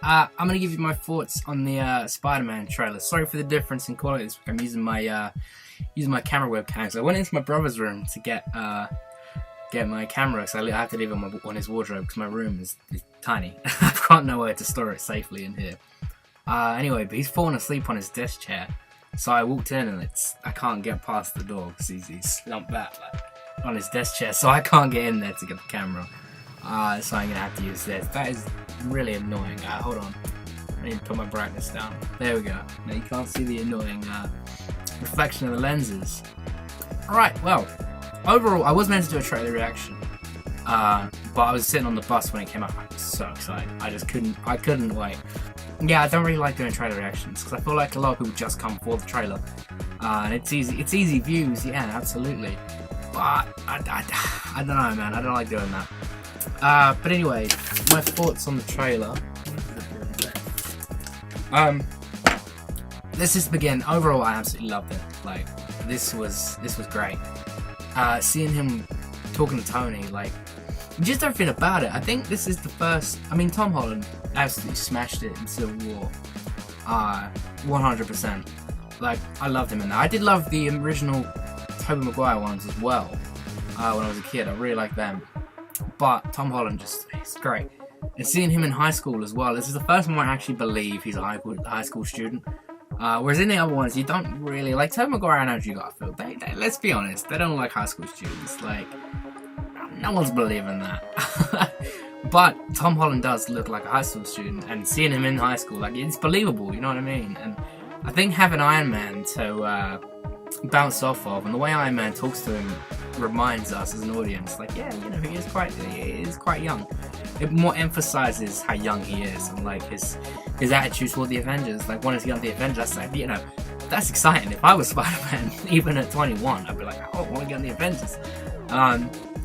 I'm gonna give you my thoughts on the Spider-Man trailer. Sorry for the difference in quality this week. I'm using my camera webcam. So I went into my brother's room to get my camera, because I have to leave it on his wardrobe because my room is tiny. I've got nowhere to store it safely in here. Anyway, but he's fallen asleep on his desk chair. So I walked in and I can't get past the door because he's slumped back on his desk chair. So I can't get in there to get the camera. So I'm gonna have to use this. That is really annoying. Hold on. I need to put my brightness down. There we go. Now you can't see the annoying reflection of the lenses. Alright, well, overall, I was meant to do a trailer reaction. But I was sitting on the bus when it came out. I was so excited. I couldn't wait. Yeah, I don't really like doing trailer reactions because I feel like a lot of people just come for the trailer. And it's easy views, yeah, absolutely. But I don't know, man. I don't like doing that. But anyway, my thoughts on the trailer. Let's just begin. Overall, I absolutely loved it. Like, this was great. Seeing him talking to Tony, like, just everything about it. I think this is the first. I mean, Tom Holland absolutely smashed it in Civil War. 100%. Like, I loved him in that. I did love the original Tobey Maguire ones as well. When I was a kid, I really liked them. But Tom Holland he's great. And seeing him in high school as well. This is the first one I actually believe he's a high school student. Whereas in the other ones, you don't really like Tobey Maguire and Andrew Garfield. They let's be honest, they don't like high school students. Like, no one's believing that. But Tom Holland does look like a high school student, and seeing him in high school, like, it's believable. You know what I mean? And I think having Iron Man to bounce off of, and the way Iron Man talks to him reminds us as an audience, like, yeah, you know, he is quite young. It more emphasizes how young he is, and like his attitude toward the Avengers, like wanting to get on the Avengers. Like, you know, that's exciting. If I was Spider-Man, even at 21, I'd be like, oh, I want to get on the Avengers.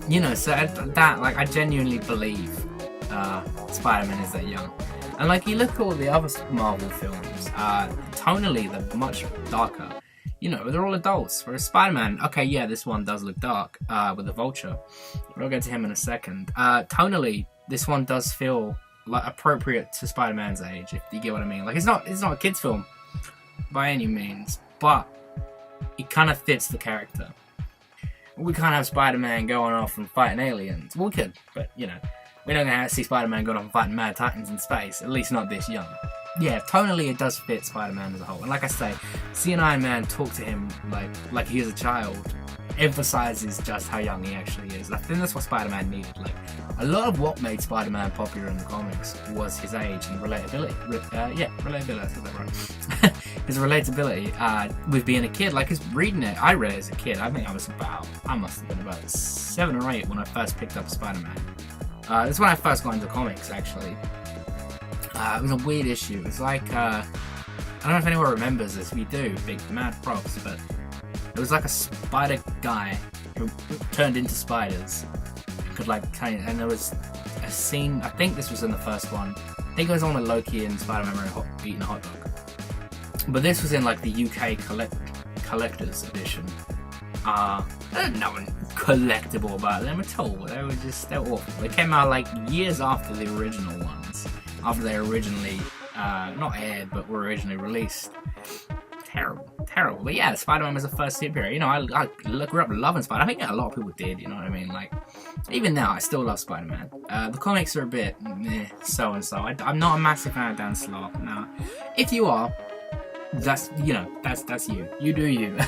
You know, so that, like, I genuinely believe Spider-Man is that young. And like, you look at all the other Marvel films, tonally they're much darker. You know, they're all adults. Whereas Spider-Man, okay, yeah, this one does look dark, with the Vulture. We'll get to him in a second. Tonally, this one does feel like appropriate to Spider-Man's age, if you get what I mean. Like, it's not a kid's film by any means, but it kind of fits the character. We can't have Spider-Man going off and fighting aliens. Well, we could, but, you know, we're not going to see Spider-Man going off and fighting Mad Titans in space, at least not this young. Yeah, tonally it does fit Spider-Man as a whole. And like I say, seeing Iron Man talk to him like he is a child emphasizes just how young he actually is. I think that's what Spider-Man needed. Like, a lot of what made Spider-Man popular in the comics was his age and relatability. Relatability, I said that right. His relatability with being a kid. Like, his reading it, I read it as a kid. I think I must have been about 7 or 8 when I first picked up Spider-Man. That's when I first got into comics, actually. It was a weird issue. It was like, I don't know if anyone remembers this. We do, big mad props, but it was like a spider guy who turned into spiders. Could, like, and there was a scene, I think this was in the first one. I think it was on with Loki and Spider-Man eating a hot dog. But this was in, like, the UK collector's edition. There's nothing collectible about them at all. They're awful. They came out, like, years after the original ones. After they originally, not aired, but were originally released. Terrible. But yeah, Spider-Man was the first superhero. You know, I grew up loving Spider-Man. I think a lot of people did, you know what I mean? Like, even now, I still love Spider-Man. The comics are a bit so-and-so. I'm not a massive fan of Dan Slott. Now, if you are, that's you. You do you.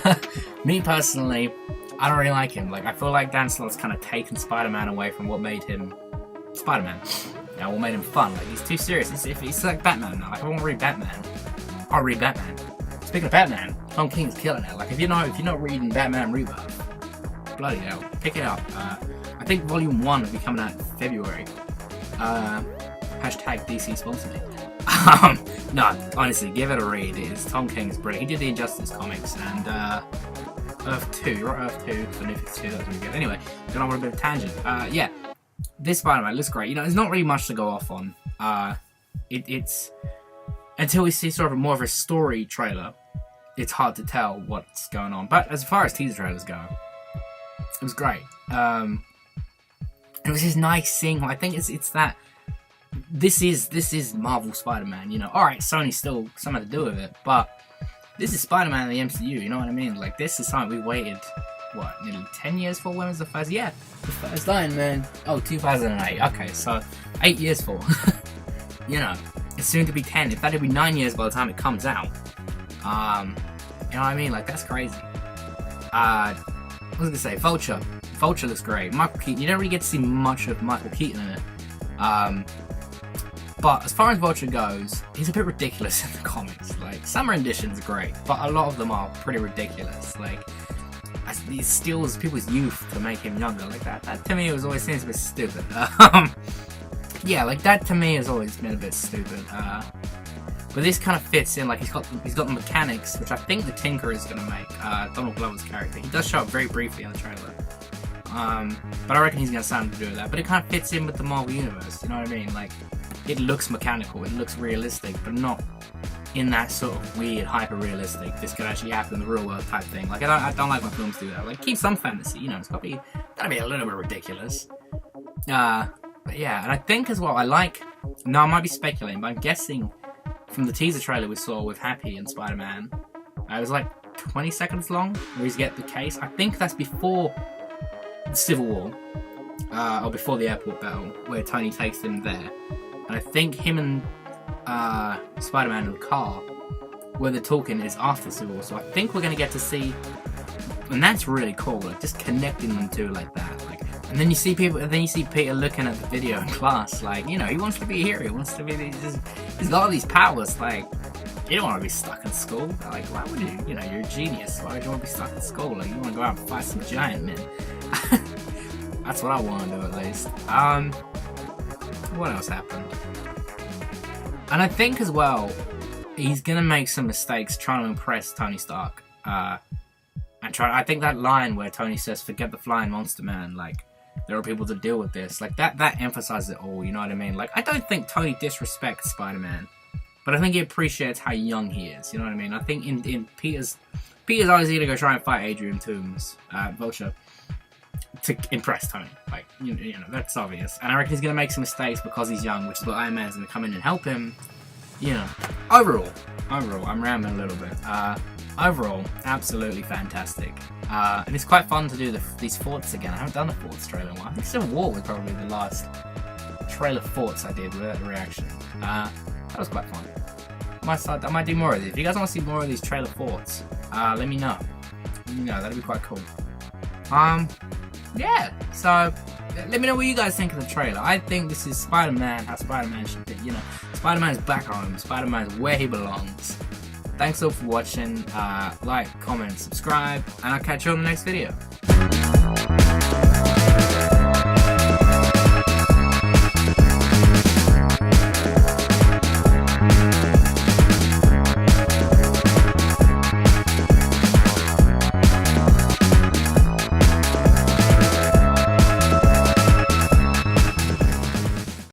Me, personally, I don't really like him. Like, I feel like Dan Slott's kind of taken Spider-Man away from what made him Spider-Man. Now, what made him fun? Like, he's too serious. It's like Batman now. Like, I want to read Batman. I'll read Batman. Speaking of Batman, Tom King's killing it. Like, if you're not reading Batman Rebirth, bloody hell, pick it up. I think Volume 1 will be coming out in February. Hashtag DC sponsor me. No, honestly, give it a read. Tom King's brilliant. He did the Injustice comics and Earth 2, right? Earth 2 for New 52. That was really good. Anyway, going on with a bit of tangent. Yeah. This Spider-Man looks great. You know, there's not really much to go off on. It's until we see sort of more of a story trailer, it's hard to tell what's going on. But as far as teaser trailers go, it was great. It was just nice seeing. I think it's that this is Marvel Spider-Man, you know. Alright, Sony still something to do with it, but this is Spider-Man in the MCU, you know what I mean? Like, this is something we waited, what, nearly 10 years for? When was the first? Yeah, the first Iron Man. Oh, 2008. Okay, so 8 years for. You know, it's soon to be 10. In fact, it'll be 9 years by the time it comes out. You know what I mean? Like, that's crazy. What was I gonna say? Vulture. Vulture looks great. Michael Keaton. You don't really get to see much of Michael Keaton in it. But as far as Vulture goes, he's a bit ridiculous in the comics. Like, some renditions are great, but a lot of them are pretty ridiculous. Like, he steals people's youth to make him younger. Like, that to me was always seems a bit stupid. Yeah, like, that to me has always been a bit stupid. But this kind of fits in. Like, he's got the mechanics, which I think the Tinker is going to make. Donald Glover's character. He does show up very briefly in the trailer. But I reckon he's going to something to do with that. But it kind of fits in with the Marvel Universe, you know what I mean? Like, it looks mechanical, it looks realistic, but not in that sort of weird, hyper-realistic, this could actually happen in the real world type thing. Like, I don't like when films do that. Like, keep some fantasy, you know, it's gotta be a little bit ridiculous. But yeah, and I think as well, I might be speculating, but I'm guessing from the teaser trailer we saw with Happy and Spider-Man, it was like 20 seconds long, where he's get the case. I think that's before the Civil War, or before the airport battle, where Tony takes him there. And I think him and Spider-Man in the car, where they're talking, is after Civil War. So I think we're gonna get to see, and that's really cool. Like, just connecting them two like that. Like, and then you see Peter looking at the video in class, like, you know, he wants to be a hero. He wants to be. He's got all these powers. Like, you don't want to be stuck in school. Like, why would you? You know, you're a genius. Why would you want to be stuck in school? Like, you want to go out and fight some giant men. That's what I want to do, at least. What else happened? And I think as well, he's gonna make some mistakes trying to impress Tony Stark. I think that line where Tony says, "Forget the flying monster man," like, there are people to deal with this. Like, that emphasizes it all, you know what I mean? Like, I don't think Tony disrespects Spider-Man, but I think he appreciates how young he is, you know what I mean? I think in Peter's obviously gonna go try and fight Adrian Toomes, Vulture, to impress Tony. Like, you know, that's obvious. And I reckon he's going to make some mistakes because he's young, which is what Iron Man's going to come in and help him. You know, overall, I'm rambling a little bit. Overall, absolutely fantastic. And it's quite fun to do these thoughts again. I haven't done a thoughts trailer in a while. I think Civil War was probably the last trailer thoughts I did without the reaction. That was quite fun. I might do more of these. If you guys want to see more of these trailer thoughts, let me know. That'd be quite cool. Yeah, so let me know what you guys think of the trailer. I think this is Spider-Man, how Spider-Man should be, you know. Spider-Man's back home, Spider-Man's where he belongs. Thanks all for watching, like, comment, subscribe, and I'll catch you on the next video.